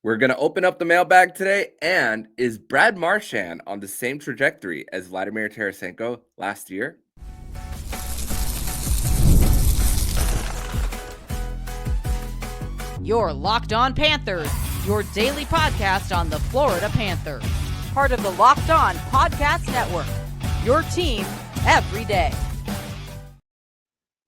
We're going to open up the mailbag today. And is Brad Marchand on the same trajectory as Vladimir Tarasenko last year? You're Locked On Panthers, your daily podcast on the Florida Panthers. Part of the Locked On Podcast Network, your team every day.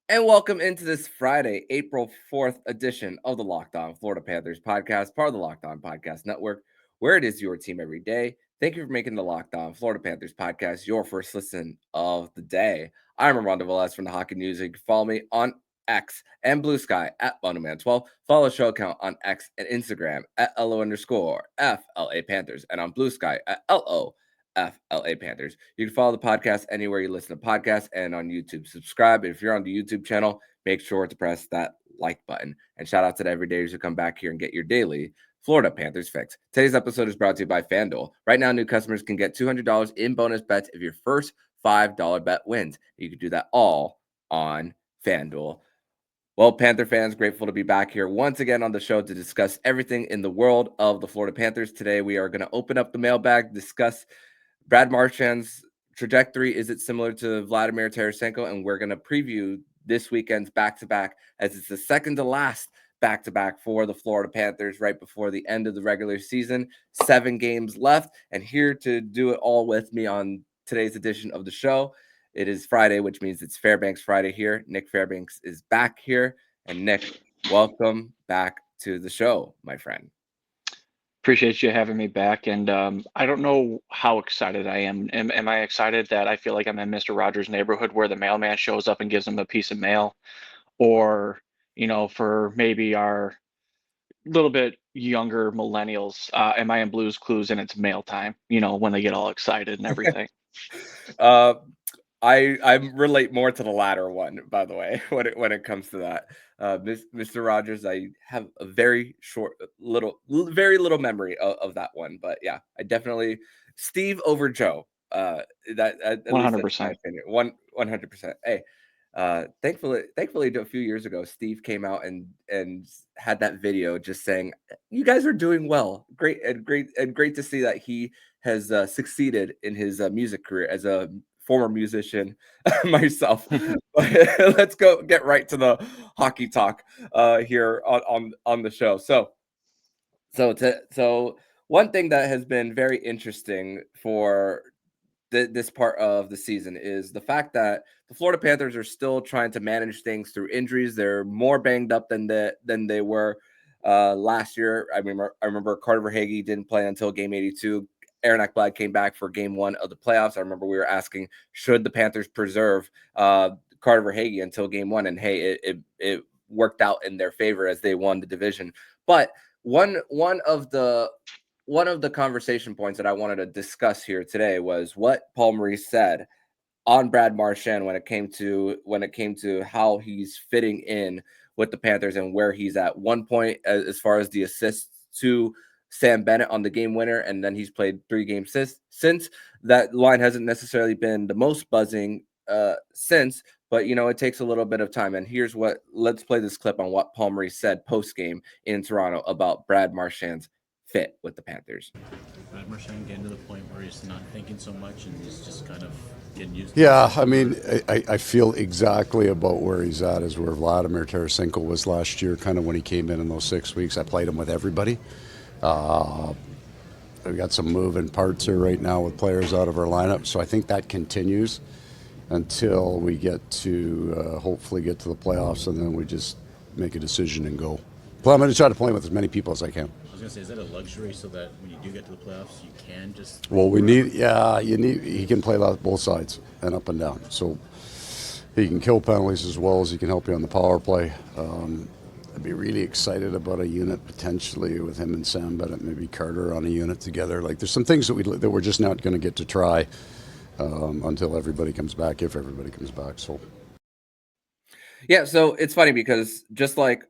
And welcome into this Friday, April 4th edition of the Locked On Florida Panthers podcast, part of the Locked On Podcast Network, where it is your team every day. Thank you for making the Locked On Florida Panthers podcast your first listen of the day. I'm Armando Velez from the Hockey News. You can follow me on X and Blue Sky at BonoMan12. Follow the show account on X and Instagram at LO_FLA Panthers and on Blue Sky at LO_FLA Panthers. You can follow the podcast anywhere you listen to podcasts and on YouTube. Subscribe. If you're on the YouTube channel, make sure to press that like button. And shout out to the everydayers who come back here and get your daily Florida Panthers fix. Today's episode is brought to you by FanDuel. Right now, new customers can get $200 in bonus bets if your first $5 bet wins. You can do that all on FanDuel. Well, Panther fans, grateful to be back here once again on the show to discuss everything in the world of the Florida Panthers. Today, we are going to open up the mailbag, discuss Brad Marchand's trajectory. Is it similar to Vladimir Tarasenko? And we're going to preview this weekend's back-to-back, as it's the second to last back-to-back for the Florida Panthers right before the end of the regular season. 7 games left. And here to do it all with me on today's edition of the show, it is Friday, which means it's Fairbanks Friday here. Nich Fairbanks is back here. And Nich, welcome back to the show, my friend. Appreciate you having me back. And I don't know how excited I am. Am I excited that I feel like I'm in Mr. Rogers' neighborhood where the mailman shows up and gives them a piece of mail? Or, for maybe our little bit younger millennials, am I in Blue's Clues and it's mail time, when they get all excited and everything? I relate more to the latter one, by the way, when it comes to that. Mr. Rogers, I have a very very little memory of that one, but yeah, I definitely Steve over Joe. That at 100%. least that's my opinion. 100%. Hey, thankfully, a few years ago, Steve came out and had that video just saying, "You guys are doing well, great to see that he has succeeded in his music career as a former musician myself." Let's get right to the hockey talk here on the show. So one thing that has been very interesting for this part of the season is the fact that the Florida Panthers are still trying to manage things through injuries. They're more banged up than they were last year. I remember Carter Verhaeghe didn't play until game 82. Aaron Ekblad came back for game 1 of the playoffs. I remember we were asking, should the Panthers preserve Carter Verhaeghe until game 1? And hey, it worked out in their favor as they won the division. But one of the conversation points that I wanted to discuss here today was what Paul Maurice said on Brad Marchand when it came to how he's fitting in with the Panthers and where he's at. One point as far as the assists to Sam Bennett on the game winner, and then he's played 3 games since. That line hasn't necessarily been the most buzzing since, but it takes a little bit of time. And let's play this clip on what Paul Maurice said post game in Toronto about Brad Marchand's fit with the Panthers. Brad Marchand getting to the point where he's not thinking so much and he's just kind of getting used to it. I mean, I feel exactly about where he's at is where Vladimir Tarasenko was last year, kind of when he came in those 6 weeks. I played him with everybody. We've got some moving parts here right now with players out of our lineup, so I think that continues until we get to hopefully get to the playoffs, and then we just make a decision and go. Well, I'm going to try to play with as many people as I can. I was going to say, is that a luxury so that when you do get to the playoffs, you can just... Well, he can play both sides and up and down. So he can kill penalties as well as he can help you on the power play. I'd be really excited about a unit potentially with him and Sam Bennett, maybe Carter on a unit together. Like there's some things that we're just not going to get to try until everybody comes back, if everybody comes back. So yeah, so it's funny because just like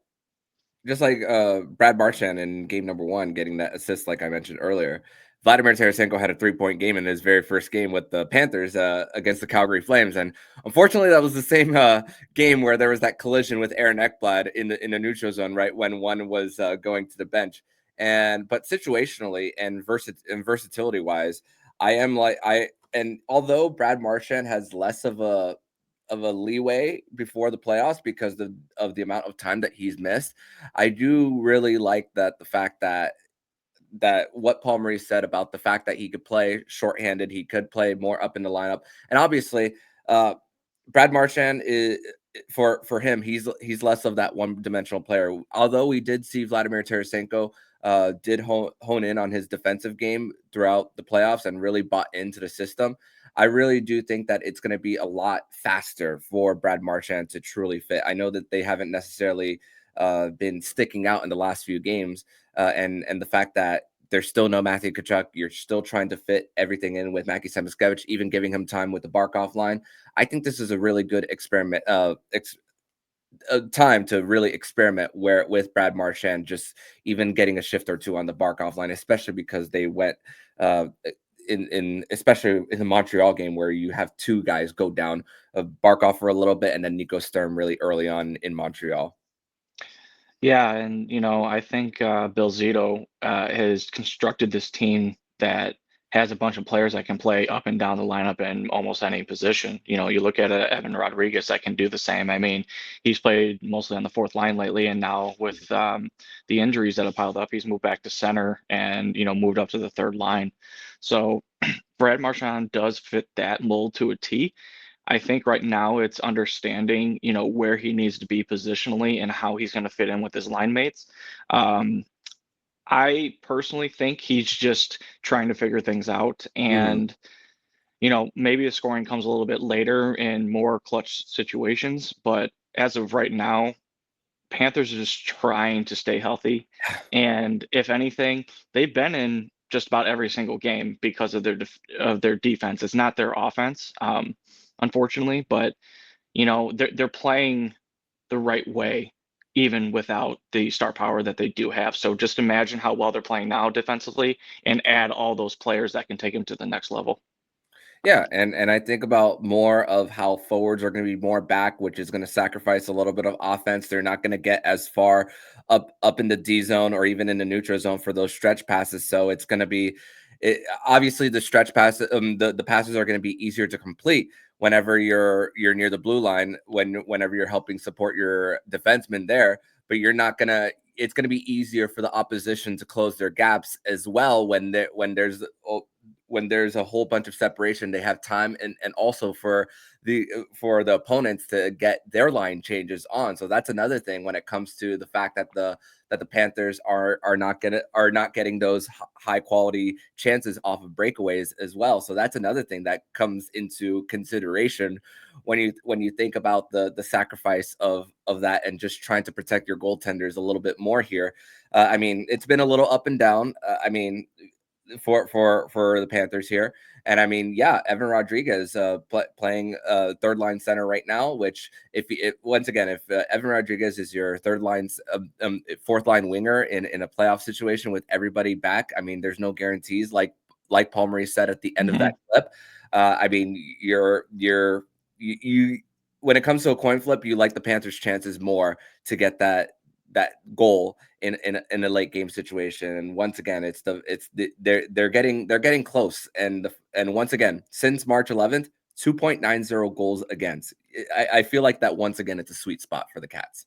Brad Marchand in game number 1 getting that assist, like I mentioned earlier, Vladimir Tarasenko had a 3-point game in his very first game with the Panthers against the Calgary Flames. And unfortunately, that was the same game where there was that collision with Aaron Ekblad in the neutral zone, right when one was going to the bench. but situationally and versatility wise, and although Brad Marchand has less of a leeway before the playoffs because of the amount of time that he's missed, I do really like the fact that what Paul Maurice said about the fact that he could play shorthanded, he could play more up in the lineup, and obviously, Brad Marchand is for him, he's less of that one dimensional player. Although we did see Vladimir Tarasenko did hone in on his defensive game throughout the playoffs and really bought into the system. I really do think that it's going to be a lot faster for Brad Marchand to truly fit. I know that they haven't necessarily been sticking out in the last few games, and the fact that there's still no Matthew Tkachuk, you're still trying to fit everything in with Mackie Samoskevich, even giving him time with the Barkov line. I think this is a really good experiment, time to really experiment where with Brad Marchand, just even getting a shift or two on the Barkov line, especially because they went especially in the Montreal game where you have two guys go down, Barkov for a little bit and then Nico Sturm really early on in Montreal. Yeah, and I think Bill Zito has constructed this team that has a bunch of players that can play up and down the lineup in almost any position. You look at Evan Rodriguez that can do the same. I mean, he's played mostly on the fourth line lately, and now with the injuries that have piled up, he's moved back to center and moved up to the third line. So Brad Marchand does fit that mold to a T. I think right now it's understanding, where he needs to be positionally and how he's going to fit in with his line mates. I personally think he's just trying to figure things out. And, maybe the scoring comes a little bit later in more clutch situations. But as of right now, Panthers are just trying to stay healthy. And if anything, they've been in just about every single game because of their defense. It's not their offense, unfortunately, but they're playing the right way even without the star power that they do have. So just imagine how well they're playing now defensively and add all those players that can take them to the next level. Yeah, and I think about more of how forwards are going to be more back, which is going to sacrifice a little bit of offense. They're not going to get as far up in the D zone or even in the neutral zone for those stretch passes. So it's going to be obviously the stretch passes, the passes are going to be easier to complete whenever you're near the blue line, whenever you're helping support your defenseman there. But you're not gonna. It's going to be easier for the opposition to close their gaps as well when there's a whole bunch of separation. They have time and also for the opponents to get their line changes on. So that's another thing when it comes to the fact that the Panthers are not getting those high quality chances off of breakaways as well. So that's another thing that comes into consideration when you think about the sacrifice of that and just trying to protect your goaltenders a little bit more here. I mean, it's been a little up and down. For the Panthers here. And I mean, yeah, Evan Rodriguez playing third line center right now, which if Evan Rodriguez is your third line, fourth line winger in a playoff situation with everybody back, I mean, there's no guarantees like Paul Maurice said at the end of that clip. I mean, you when it comes to a coin flip, you like the Panthers' chances more to get that goal in a late game situation. And once again, they're getting close. And once again, since March 11th, 2.90 goals against. I feel like that once again, it's a sweet spot for the Cats.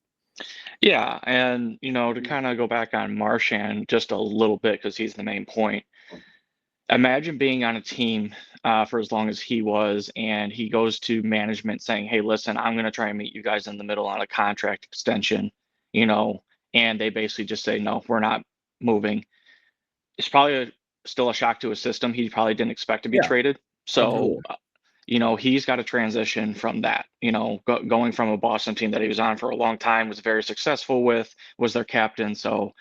Yeah, and to kind of go back on Marchand just a little bit because he's the main point. Imagine being on a team for as long as he was, and he goes to management saying, "Hey, listen, I'm going to try and meet you guys in the middle on a contract extension," and they basically just say, "No, we're not moving." It's probably still a shock to his system. He probably didn't expect to be traded. So, he's got to transition from that, going from a Boston team that he was on for a long time, was very successful with, was their captain. So,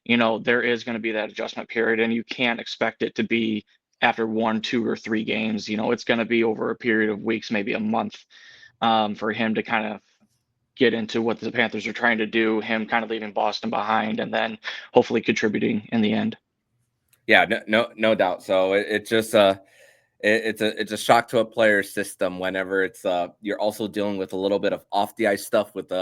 there is going to be that adjustment period, and you can't expect it to be after 1, 2, or 3 games. It's going to be over a period of weeks, maybe a month, for him to kind of get into what the Panthers are trying to do, him kind of leaving Boston behind and then hopefully contributing in the end. Yeah, no doubt. So it's just it's a shock to a player's system whenever it's you're also dealing with a little bit of off the ice stuff with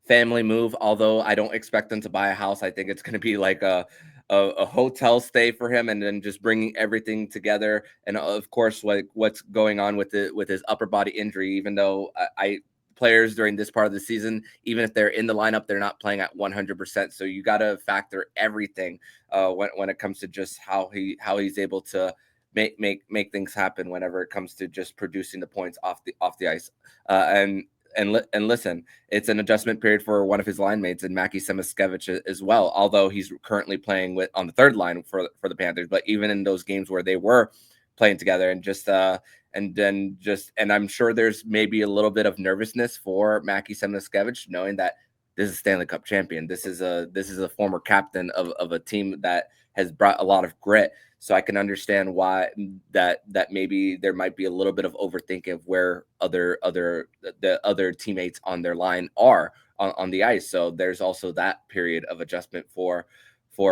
family move. Although I don't expect them to buy a house, I think it's going to be like a hotel stay for him, and then just bringing everything together. And of course, what's going on with his upper body injury. Even though I players during this part of the season, even if they're in the lineup, they're not playing at 100%. So you got to factor everything when it comes to just how he's able to make things happen whenever it comes to just producing the points off the ice. And listen, it's an adjustment period for one of his line mates, and Mackie Samoskevich as well. Although he's currently playing on the third line for the Panthers, but even in those games where they were playing together, and I'm sure there's maybe a little bit of nervousness for Mackie Samoskevich, knowing that this is a Stanley Cup champion. This is a former captain of a team that has brought a lot of grit. So I can understand why that maybe there might be a little bit of overthinking of where the other teammates on their line are on the ice. So there's also that period of adjustment for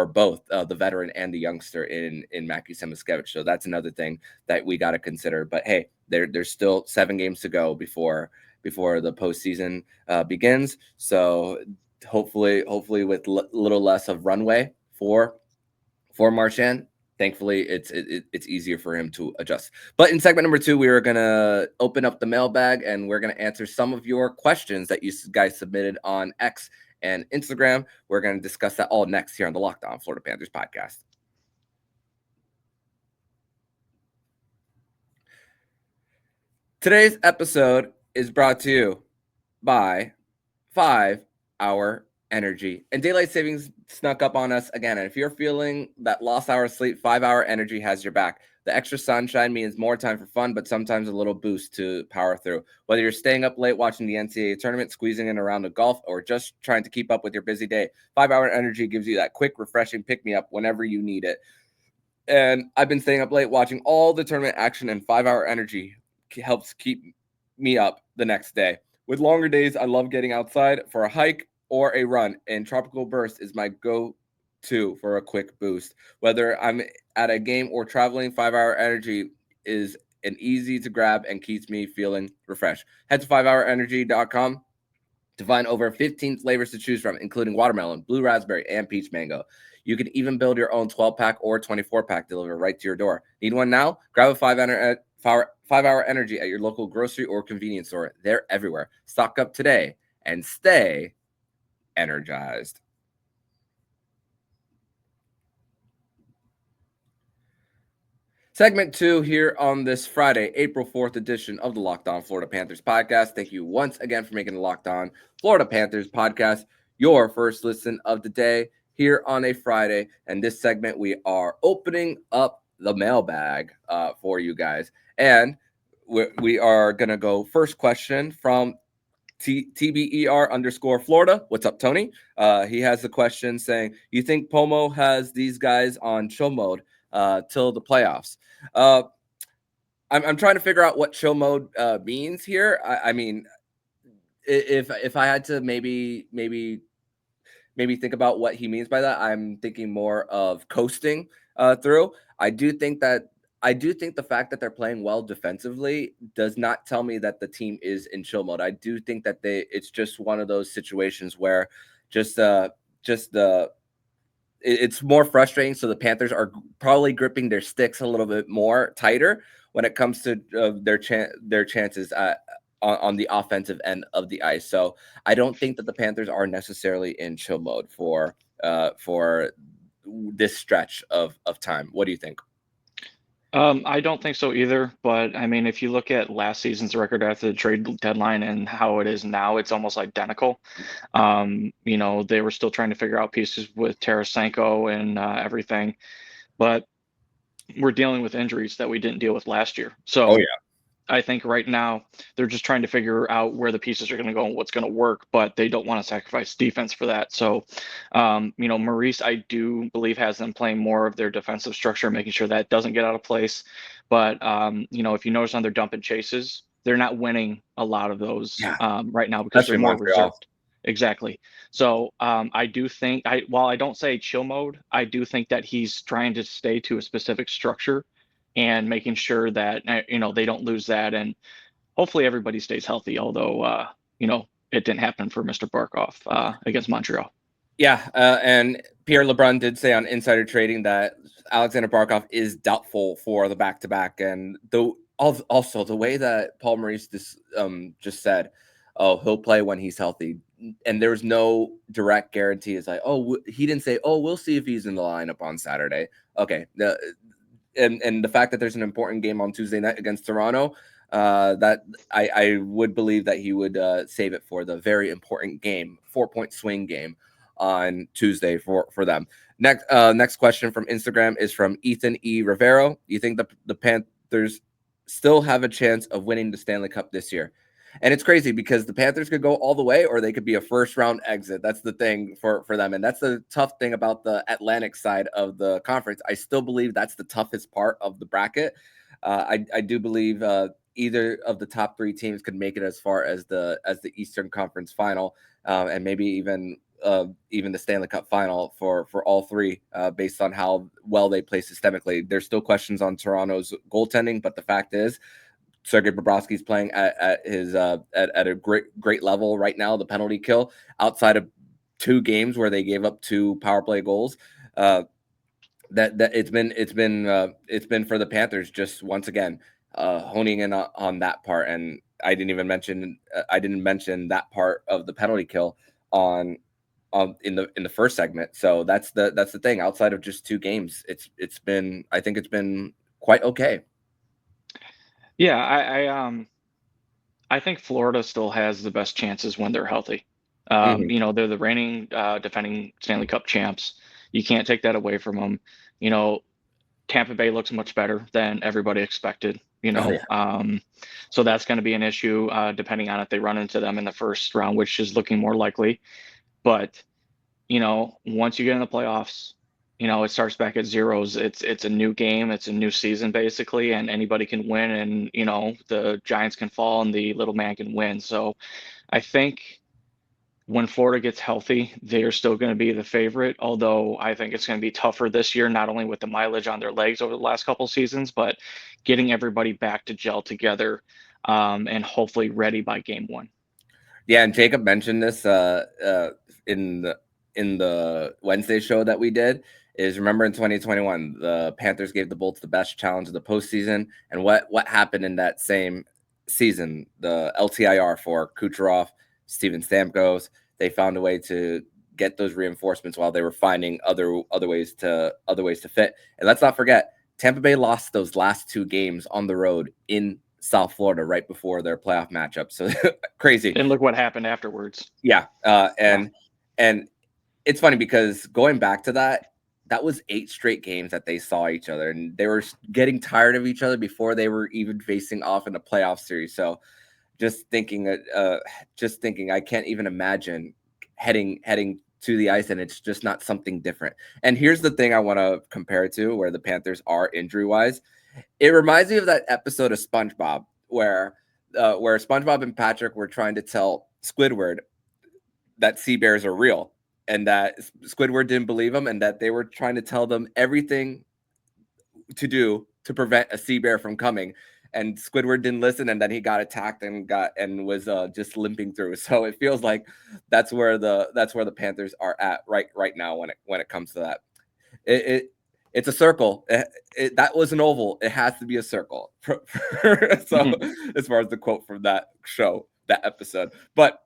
both the veteran and the youngster in Mackie Samoskevich. So that's another thing that we got to consider. But hey, there's still 7 games to go before the postseason begins. So hopefully with little less of runway for Marchand. Thankfully, it's easier for him to adjust. But in segment number 2, we are going to open up the mailbag, and we're going to answer some of your questions that you guys submitted on X and Instagram. We're going to discuss that all next here on the Locked On Florida Panthers podcast. Today's episode is brought to you by 5 Hour Energy. And daylight savings snuck up on us again. And if you're feeling that lost hour of sleep, 5 Hour Energy has your back. The extra sunshine means more time for fun, but sometimes a little boost to power through. Whether you're staying up late watching the NCAA tournament, squeezing in around the golf, or just trying to keep up with your busy day, 5 Hour Energy gives you that quick, refreshing pick-me-up whenever you need it. And I've been staying up late watching all the tournament action, and 5 Hour Energy helps keep me up the next day. With longer days, I love getting outside for a hike or a run, and Tropical Burst is my go-to for a quick boost. Whether I'm at a game or traveling, 5 Hour Energy is an easy to grab and keeps me feeling refreshed. Head to 5hourenergy.com to find over 15 flavors to choose from, including watermelon, blue raspberry, and peach mango. You can even build your own 12-pack or 24-pack delivered right to your door. Need one now? Grab a 5 Hour Energy at your local grocery or convenience store. They're everywhere. Stock up today and stay energized. Segment 2 here on this Friday, April 4th edition of the Locked On Florida Panthers podcast. Thank you once again for making the Locked On Florida Panthers podcast your first listen of the day here on a Friday. And this segment, we are opening up the mailbag for you guys. And we are going to go first question from TBER_Florida. What's up, Tony? He has a question saying, you think Pomo has these guys on chill mode till the playoffs? I'm trying to figure out what chill mode means here. I mean, if I had to maybe think about what he means by that, I'm thinking more of coasting through. I do think the fact that they're playing well defensively does not tell me that the team is in chill mode. I do think that it's just one of those situations where it's more frustrating. So the Panthers are probably gripping their sticks a little bit more tighter when it comes to their chances on the offensive end of the ice. So I don't think that the Panthers are necessarily in chill mode for this stretch of time. What do you think? I don't think so either, but I mean, if you look at last season's record after the trade deadline and how it is now, it's almost identical. They were still trying to figure out pieces with Tarasenko and everything, but we're dealing with injuries that we didn't deal with last year. So I think right now they're just trying to figure out where the pieces are going to go and what's going to work, but they don't want to sacrifice defense for that. So, Maurice, I do believe, has them playing more of their defensive structure, making sure that doesn't get out of place. But, if you notice on their dump and chases, they're not winning a lot of those right now because they're more reserved. Exactly. So I do think, while I don't say chill mode, I do think that he's trying to stay to a specific structure and making sure that, they don't lose that. And hopefully everybody stays healthy. Although, it didn't happen for Mr. Barkov against Montreal. Yeah, and Pierre LeBrun did say on Insider Trading that Alexander Barkov is doubtful for the back-to-back, and also the way that Paul Maurice just said, "Oh, he'll play when he's healthy," and there's no direct guarantee. It's like, "Oh, he didn't say, oh, we'll see if he's in the lineup on Saturday." Okay, and the fact that there's an important game on Tuesday night against Toronto, that I would believe that he would save it for the very important game, 4-point swing game on Tuesday for them. Next question from Instagram is from Ethan E. Rivero. You think the Panthers still have a chance of winning the Stanley Cup this year? And it's crazy because the Panthers could go all the way or they could be a first round exit. That's the thing for them. And that's the tough thing about the Atlantic side of the conference. I still believe that's the toughest part of the bracket. I do believe either of the top three teams could make it as far as the Eastern Conference final, and maybe even the Stanley Cup final for all three, based on how well they play systemically. There's still questions on Toronto's goaltending, but the fact is Sergei Bobrovsky's playing at a great level right now. The penalty kill, outside of 2 games where they gave up 2 power play goals, that it's been for the Panthers just once again honing in on that part. And I didn't mention that part of the penalty kill in the first segment. So that's the thing. Outside of just 2 games, I think it's been quite okay. Yeah, I think Florida still has the best chances when they're healthy. You know, they're the reigning defending Stanley Cup champs. You can't take that away from them. You know, Tampa Bay looks much better than everybody expected. You know, so that's going to be an issue depending on if they run into them in the first round, which is looking more likely. But you know, once you get in the playoffs, you know, it starts back at zeros. It's a new game. It's a new season, basically, and anybody can win. And, you know, the Giants can fall and the little man can win. So I think when Florida gets healthy, they're still going to be the favorite, although I think it's going to be tougher this year, not only with the mileage on their legs over the last couple of seasons, but getting everybody back to gel together and hopefully ready by game 1. Yeah, and Jacob mentioned this in the Wednesday show that we did. Is remember in 2021, the Panthers gave the Bolts the best challenge of the postseason, and what happened in that same season? The LTIR for Kucherov, Steven Stamkos, they found a way to get those reinforcements while they were finding other ways to fit. And let's not forget, Tampa Bay lost those last 2 games on the road in South Florida right before their playoff matchup. So crazy. And look what happened afterwards. Yeah, and it's funny because going back to that was 8 straight games that they saw each other, and they were getting tired of each other before they were even facing off in a playoff series. So just thinking, I can't even imagine heading to the ice, and it's just not something different. And here's the thing I want to compare it to where the Panthers are injury-wise. It reminds me of that episode of SpongeBob where SpongeBob and Patrick were trying to tell Squidward that sea bears are real, and that Squidward didn't believe him, and that they were trying to tell them everything to do to prevent a sea bear from coming. And Squidward didn't listen, and then he got attacked and was just limping through. So it feels like that's where the Panthers are at right now when it comes to that. It's a circle. That was an oval. It has to be a circle. So as far as the quote from that show, that episode. But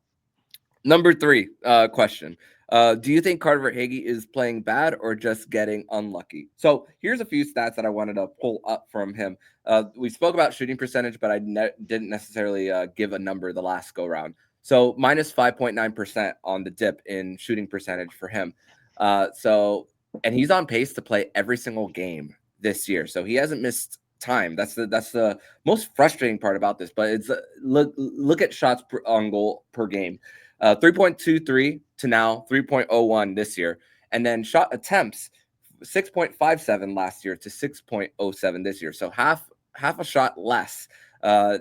number 3 question. Do you think Carter Verhaeghe is playing bad or just getting unlucky? So here's a few stats that I wanted to pull up from him. We spoke about shooting percentage, but I didn't necessarily give a number the last go round. So minus 5.9% on the dip in shooting percentage for him. And he's on pace to play every single game this year. So he hasn't missed time. That's the most frustrating part about this. But it's look at shots on goal per game. 3.23 to now 3.01 this year. And then shot attempts, 6.57 last year to 6.07 this year. So half a shot less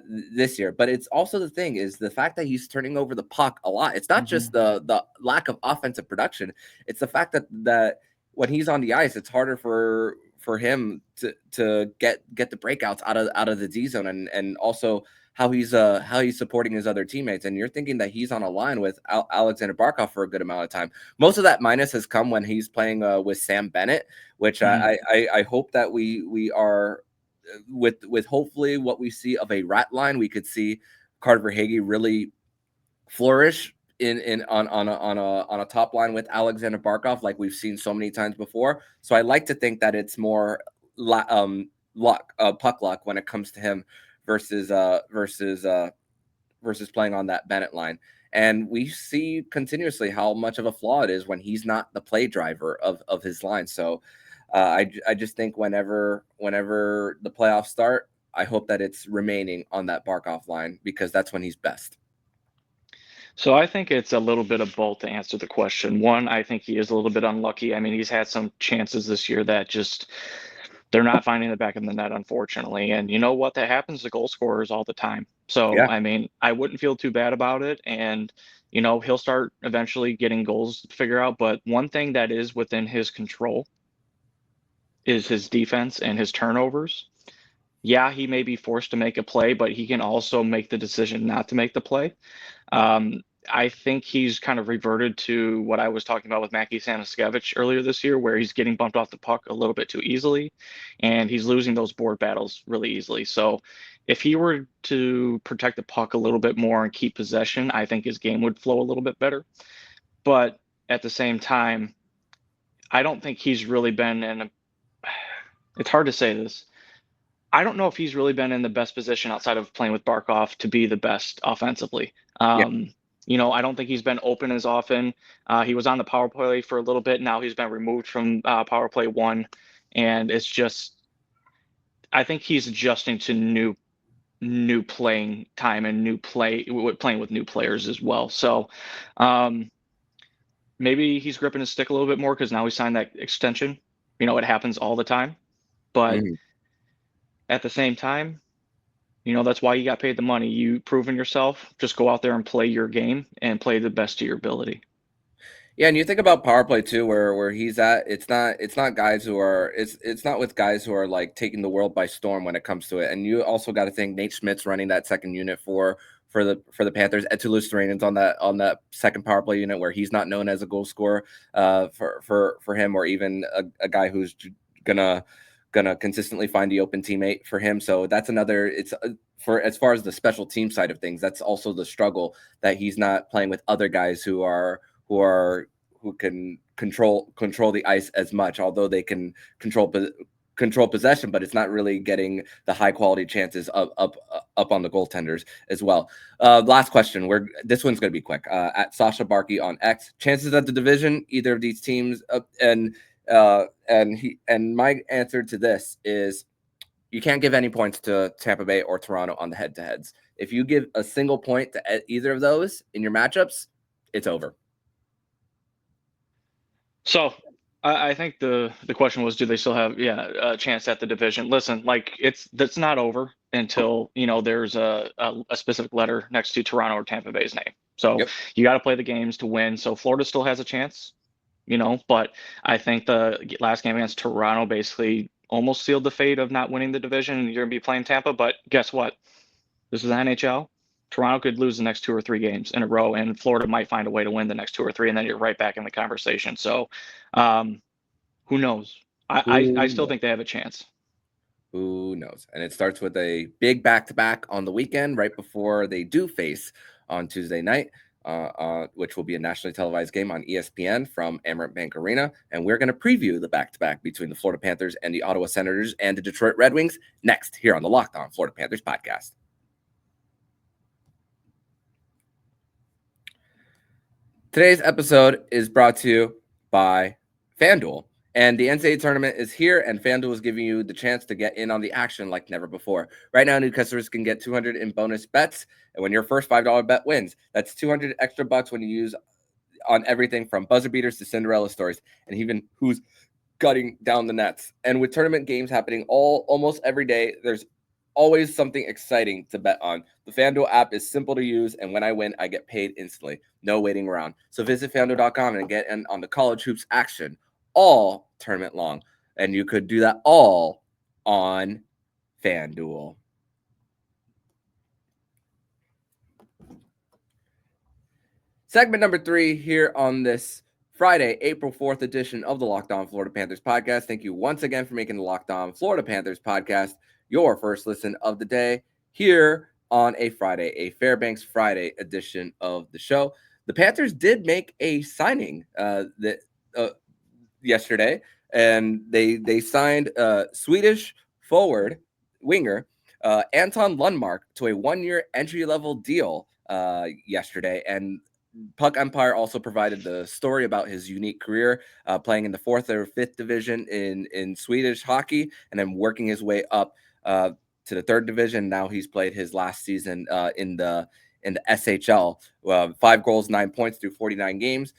this year. But it's also the thing is the fact that he's turning over the puck a lot. It's not just the lack of offensive production. It's the fact that when he's on the ice, it's harder for him to get the breakouts out of the D zone, and also how he's supporting his other teammates. And you're thinking that he's on a line with Alexander Barkov for a good amount of time. Most of that minus has come when he's playing with Sam Bennett, which I hope that we are with hopefully what we see of a rat line. We could see Carter Verhaeghe really flourish on a top line with Alexander Barkov, like we've seen so many times before. So I like to think that it's more puck luck when it comes to him versus playing on that Bennett line. And we see continuously how much of a flaw it is when he's not the play driver of his line. So I just think whenever the playoffs start, I hope that it's remaining on that Barkov line, because that's when he's best. So I think it's a little bit of both to answer the question. One, I think he is a little bit unlucky. I mean, he's had some chances this year that just they're not finding the back of the net, unfortunately. And you know what? That happens to goal scorers all the time. So, Yeah. I mean, I wouldn't feel too bad about it. And, you know, he'll start eventually getting goals to figure out. But one thing that is within his control is his defense and his turnovers. Yeah, he may be forced to make a play, but he can also make the decision not to make the play. I think he's kind of reverted to what I was talking about with Mackie Samoskevich earlier this year, where he's getting bumped off the puck a little bit too easily, and he's losing those board battles really easily. So if he were to protect the puck a little bit more and keep possession, I think his game would flow a little bit better. But at the same time, I don't think he's really been in it's hard to say this. I don't know if he's really been in the best position outside of playing with Barkov to be the best offensively. You know, I don't think he's been open as often. He was on the power play for a little bit. Now he's been removed from power play 1. And it's just, I think he's adjusting to new playing time and playing with new players as well. So maybe he's gripping his stick a little bit more because now he signed that extension. You know, it happens all the time. But at the same time, you know, that's why you got paid the money. You proven yourself. Just go out there and play your game and play the best of your ability. Yeah, and you think about power play too, where he's at. It's not guys who are it's not with guys who are like taking the world by storm when it comes to it. And you also got to think Nate Schmidt's running that second unit for the Panthers. Etulis Turanen's on that second power play unit, where he's not known as a goal scorer for him, or even a guy who's gonna consistently find the open teammate for him. So that's another. It's for as far as the special team side of things, that's also the struggle, that he's not playing with other guys who can control the ice as much, although they can control possession, but it's not really getting the high quality chances up on the goaltenders as well. Last question. This one's going to be quick. At Sasha Barkey on X, chances at the division, either of these teams, and my answer to this is you can't give any points to Tampa Bay or Toronto on the head-to-heads. If you give a single point to either of those in your matchups, it's over. So I think the question was, do they still have a chance at the division? Listen, like that's not over until, you know, there's a specific letter next to Toronto or Tampa Bay's name. So you got to play the games to win. So Florida still has a chance, you know, but I think the last game against Toronto basically almost sealed the fate of not winning the division, and you're going to be playing Tampa. But guess what? This is the NHL. Toronto could lose the next 2 or 3 games in a row, and Florida might find a way to win the next 2 or 3, and then you're right back in the conversation. So who knows? I still think they have a chance. Who knows? And it starts with a big back-to-back on the weekend right before they do face on Tuesday night, which will be a nationally televised game on ESPN from Amerant Bank Arena. And we're going to preview the back-to-back between the Florida Panthers and the Ottawa Senators and the Detroit Red Wings next here on the Locked On Florida Panthers podcast. Today's episode is brought to you by FanDuel. And the NCAA tournament is here, and FanDuel is giving you the chance to get in on the action like never before. Right now, new customers can get $200 in bonus bets, and when your first $5 bet wins, that's $200 extra bucks when you use on everything from buzzer beaters to Cinderella stories, and even who's gutting down the nets. And with tournament games happening almost every day, there's always something exciting to bet on. The FanDuel app is simple to use, and when I win, I get paid instantly. No waiting around. So visit FanDuel.com and get in on the college hoops action all tournament long. And you could do that all on FanDuel. Segment number 3 here on this Friday, April 4th edition of the Locked On Florida Panthers podcast. Thank you once again for making the Locked On Florida Panthers podcast your first listen of the day here on a Friday, a Fairbanks Friday edition of the show. The Panthers did make a signing yesterday, and they signed Swedish forward winger Anton Lundmark to a 1-year entry-level deal yesterday. And Puck Empire also provided the story about his unique career, playing in the 4th or 5th division in Swedish hockey, and then working his way up to the 3rd division. Now he's played his last season in the SHL. 5 goals, 9 points through 49 games.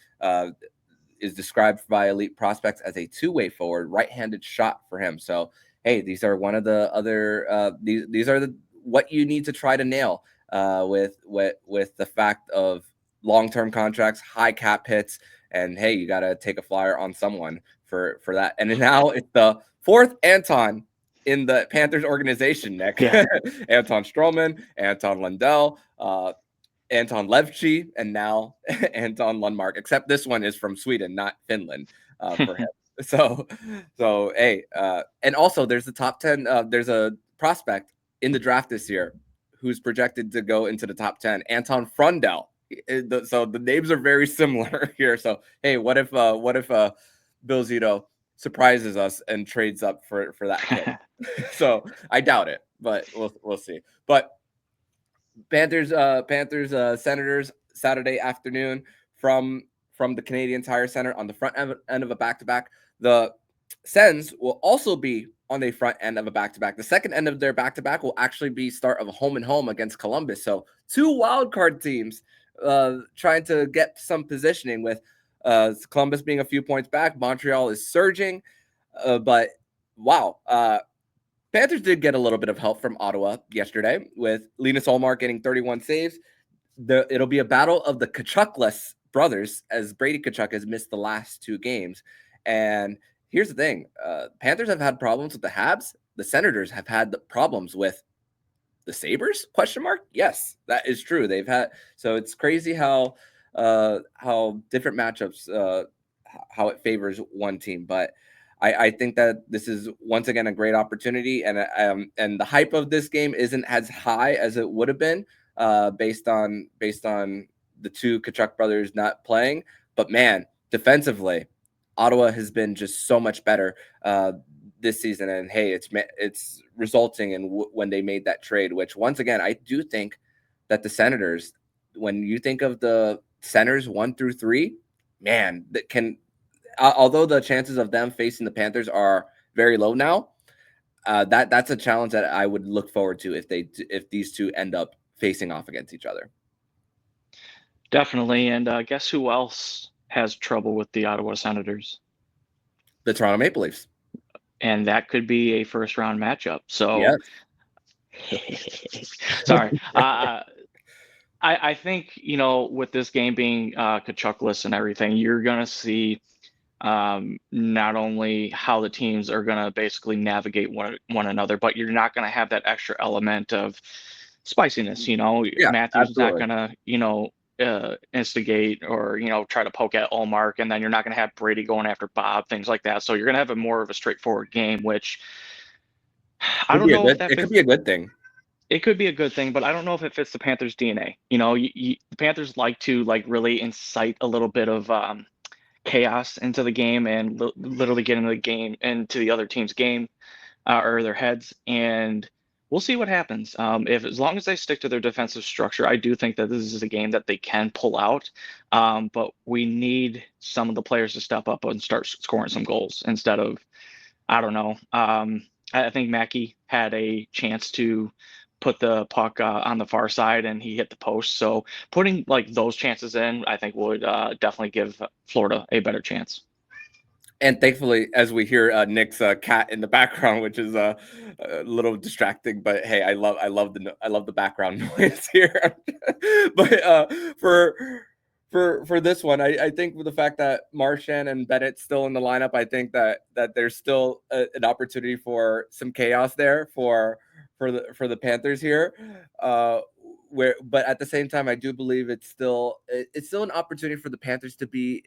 Is described by elite prospects as a two-way forward, right-handed shot for him. So, hey, these are one of the other these are what you need to try to nail with the fact of long-term contracts, high cap hits, and hey, you got to take a flyer on someone for that. And now it's the 4th Anton in the Panthers organization, Nick. Yeah. Anton Stroman, Anton Lundell, Anton Levchi, and now Anton Lundmark, except this one is from Sweden, not Finland, for him. So hey, and also there's the top 10. There's a prospect in the draft this year who's projected to go into the top 10, Anton Frundell. So the names are very similar here. So hey, what if Bill Zito surprises us and trades up for that kid? So I doubt it, but we'll see. But Panthers Senators Saturday afternoon from the Canadian Tire Center on the front end of a back-to-back. The Sens will also be on the front end of a back-to-back. The second end of their back-to-back will actually be start of a home-and-home against Columbus. So 2 wild card teams trying to get some positioning, with Columbus being a few points back. Montreal is surging, but wow. Panthers did get a little bit of help from Ottawa yesterday, with Linus Ullmark getting 31 saves. It'll be a battle of the Tkachuk-less brothers, as Brady Tkachuk has missed the last 2 games. And here's the thing. Panthers have had problems with the Habs. The Senators have had the problems with the Sabres? ? Yes, that is true. They've had, so it's crazy how different matchups, how it favors one team. But I think that this is once again a great opportunity, and the hype of this game isn't as high as it would have been based on the 2 Tkachuk brothers not playing. But man, defensively, Ottawa has been just so much better this season, and hey, it's resulting in when they made that trade. Which once again, I do think that the Senators, when you think of the centers 1 through 3, man, that can. Although the chances of them facing the Panthers are very low now, that's a challenge that I would look forward to if these 2 end up facing off against each other. Definitely. And guess who else has trouble with the Ottawa Senators? The Toronto Maple Leafs. And that could be a first-round matchup. So, yes. Sorry. I think, with this game being Tkachuk-less and everything, you're going to see not only how the teams are going to basically navigate one another, but you're not going to have that extra element of spiciness. Matthews is not going to, instigate or, try to poke at Ullmark, and then you're not going to have Brady going after Bob, things like that. So you're going to have more of a straightforward game, which I don't know if that it could be a good thing. It could be a good thing, but I don't know if it fits the Panthers' DNA. The Panthers like to really incite a little bit of chaos into the game and literally get into the game, into the other team's game or their heads, and we'll see what happens. As long as they stick to their defensive structure, I do think that this is a game that they can pull out, but we need some of the players to step up and start scoring some goals instead of, I don't know. I think Mackey had a chance to put the puck on the far side, and he hit the post. So putting those chances in, I think would definitely give Florida a better chance. And thankfully, as we hear Nick's cat in the background, which is a little distracting, but hey, I love the background noise here. But for this one, I think with the fact that Marchand and Bennett's still in the lineup, I think that there's still an opportunity for some chaos there for the Panthers here. but at the same time, I do believe it's still an opportunity for the Panthers to be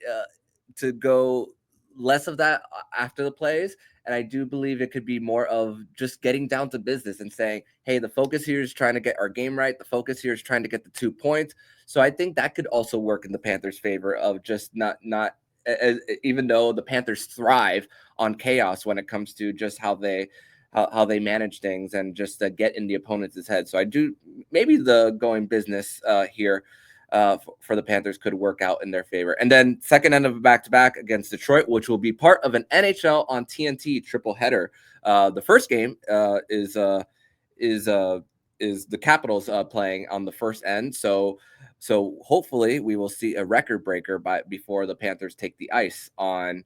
to go less of that after the plays. And I do believe it could be more of just getting down to business and saying, hey, the focus here is trying to get our game right. The focus here is trying to get the 2 points. So I think that could also work in the Panthers' favor of just not even though the Panthers thrive on chaos when it comes to just how they manage things and just get in the opponent's head. So I do maybe the going business here for the Panthers could work out in their favor. And then second end of a back-to-back against Detroit, which will be part of an NHL on TNT triple header. The first game is the Capitals playing on the first end. So hopefully we will see a record breaker before the Panthers take the ice on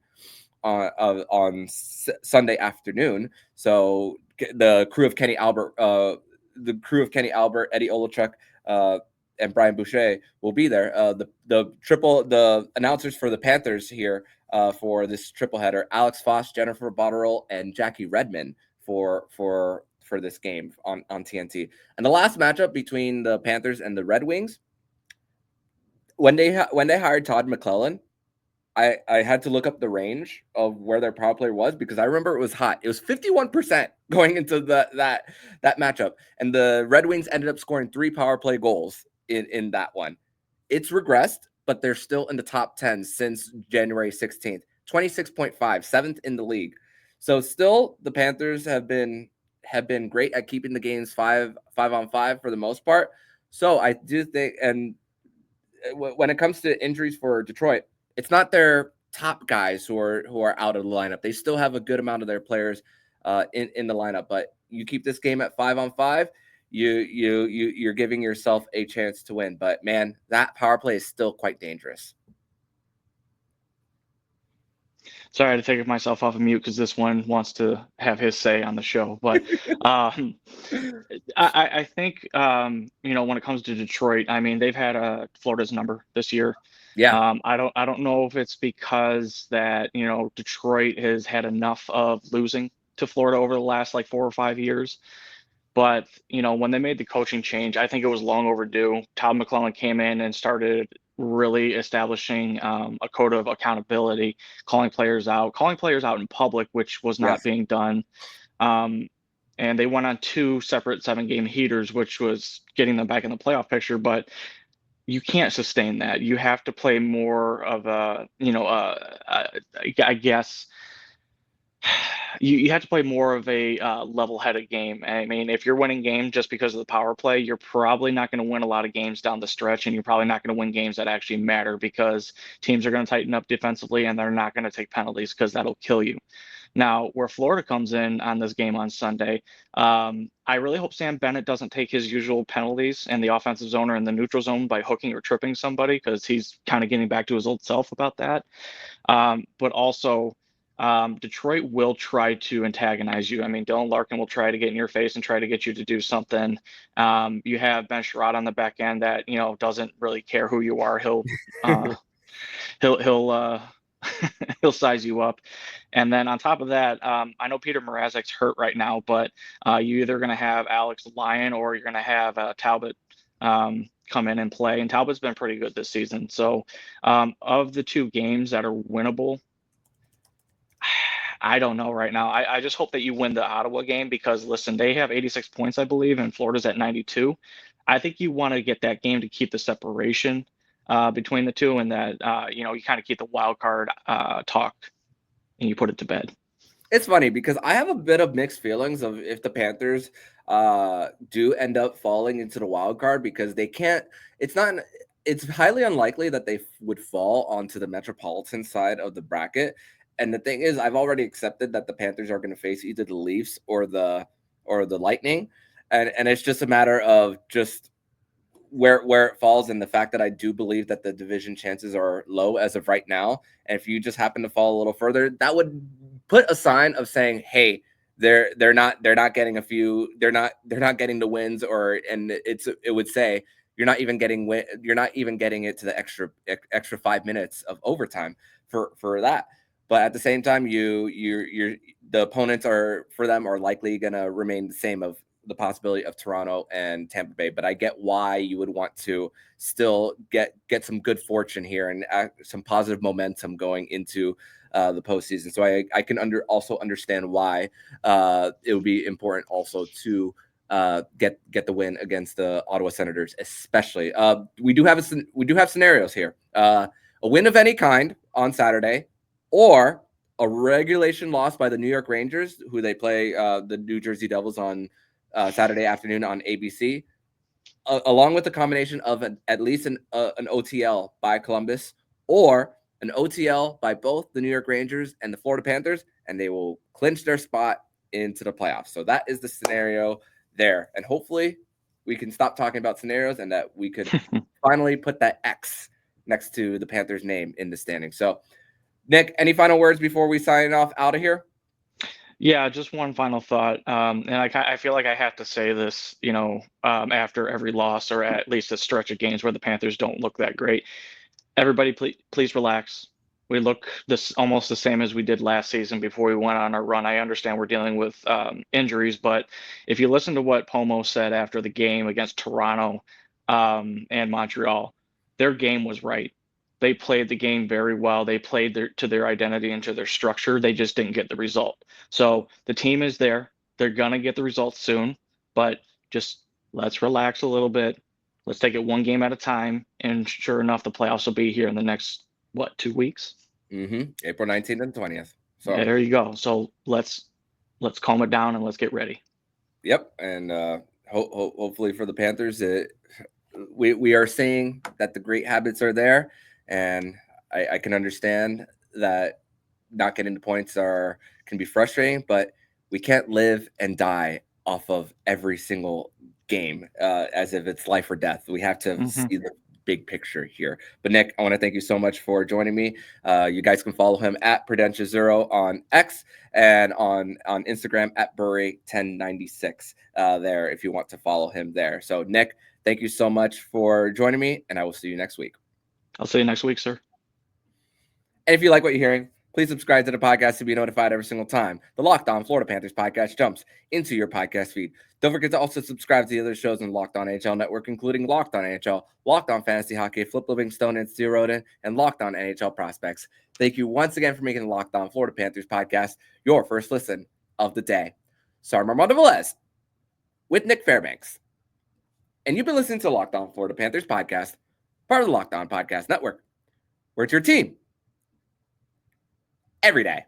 Sunday afternoon. So the crew of Kenny Albert, Eddie Olachuk, and Brian Boucher will be there. The announcers for the Panthers here for this triple header: Alex Foss, Jennifer Botterill, and Jackie Redmond for this game on TNT. And the last matchup between the Panthers and the Red Wings, when they hired Todd McClellan, I had to look up the range of where their power play was because I remember it was hot. It was 51% going into that matchup, and the Red Wings ended up scoring 3 power play goals in that one. It's regressed, but they're still in the top 10 since January 16th. 26.5, 7th in the league. So still, the Panthers have been great at keeping the games 5-on-5 for the most part. So I do think, and when it comes to injuries for Detroit, it's not their top guys who are out of the lineup. They still have a good amount of their players in the lineup, but you keep this game at 5-on-5, you're giving yourself a chance to win. But man, that power play is still quite dangerous. Sorry, I had to take myself off of mute because this one wants to have his say on the show. But I think when it comes to Detroit, I mean, they've had Florida's number this year. Yeah. I don't know if it's because that Detroit has had enough of losing to Florida over the last like 4 or 5 years. But when they made the coaching change, I think it was long overdue. Todd McClellan came in and started really establishing a code of accountability, calling players out in public, which was not being done. And they went on 2 separate 7-game heaters, which was getting them back in the playoff picture. But you can't sustain that. You have to play more of I guess you have to play more of a level-headed game. I mean, if you're winning games just because of the power play, you're probably not going to win a lot of games down the stretch, and you're probably not going to win games that actually matter because teams are going to tighten up defensively and they're not going to take penalties because that'll kill you. Now, where Florida comes in on this game on Sunday, I really hope Sam Bennett doesn't take his usual penalties in the offensive zone or in the neutral zone by hooking or tripping somebody, because he's kind of getting back to his old self about that. But also, Detroit will try to antagonize you. I mean, Dylan Larkin will try to get in your face and try to get you to do something. You have Ben Sherrod on the back end that doesn't really care who you are. He'll he'll size you up. And then on top of that, I know Peter Mrazek's hurt right now, but you're either going to have Alex Lyon or you're going to have Talbot come in and play. And Talbot's been pretty good this season. So of the 2 games that are winnable, I don't know right now. I just hope that you win the Ottawa game because, listen, they have 86 points, I believe, and Florida's at 92. I think you want to get that game to keep the separation between the two, and that you kind of keep the wild card talk and you put it to bed. It's funny because I have a bit of mixed feelings of if the Panthers do end up falling into the wild card, because they can't. It's highly unlikely that they would fall onto the Metropolitan side of the bracket. And the thing is, I've already accepted that the Panthers are going to face either the Leafs or the Lightning, and it's just a matter of just where it falls, and the fact that I do believe that the division chances are low as of right now. And if you just happen to fall a little further, that would put a sign of saying, hey, they're not getting they're not getting the wins, it would say you're not even getting it to the extra 5 minutes of overtime for that. But at the same time, the opponents are likely going to remain the same of the possibility of Toronto and Tampa Bay, but I get why you would want to still get some good fortune here and some positive momentum going into the postseason. So I can also understand why it would be important also to get the win against the Ottawa Senators, especially. We do have scenarios here. A win of any kind on Saturday, or a regulation loss by the New York Rangers, who they play the New Jersey Devils on Saturday afternoon on ABC, along with the combination of at least an OTL by Columbus, or an OTL by both the New York Rangers and the Florida Panthers, and they will clinch their spot into the playoffs. So that is the scenario there. And hopefully we can stop talking about scenarios and that we could finally put that X next to the Panthers' name in the standing. So, Nick, any final words before we sign off out of here? Yeah, just one final thought. And I feel like I have to say this, after every loss, or at least a stretch of games where the Panthers don't look that great. Everybody, please relax. We look almost the same as we did last season before we went on our run. I understand we're dealing with injuries, but if you listen to what Pomo said after the game against Toronto and Montreal, their game was right. They played the game very well. They played to their identity and to their structure. They just didn't get the result. So the team is there. They're going to get the results soon, but just let's relax a little bit. Let's take it one game at a time. And sure enough, the playoffs will be here in the next, 2 weeks? April 19th and 20th. So yeah, there you go. So let's calm it down and let's get ready. Yep. And hopefully for the Panthers, we are seeing that the great habits are there. And I can understand that not getting the points can be frustrating, but we can't live and die off of every single game as if it's life or death. We have to see the big picture here. But Nick, I want to thank you so much for joining me. You guys can follow him at Prudential0 on X and on Instagram at Bury1096 there if you want to follow him there. So Nick, thank you so much for joining me, and I will see you next week. I'll see you next week, sir. And if you like what you're hearing, please subscribe to the podcast to be notified every single time the Locked On Florida Panthers podcast jumps into your podcast feed. Don't forget to also subscribe to the other shows on Locked On NHL Network, including Locked On NHL, Locked On Fantasy Hockey, Flip Livingstone and Steel Roden, and Locked On NHL Prospects. Thank you once again for making the Locked On Florida Panthers podcast your first listen of the day. So I'm Armando Velez with Nich Fairbanks. And you've been listening to the Locked On Florida Panthers podcast, part of the Locked On Podcast Network, where it's your team every day.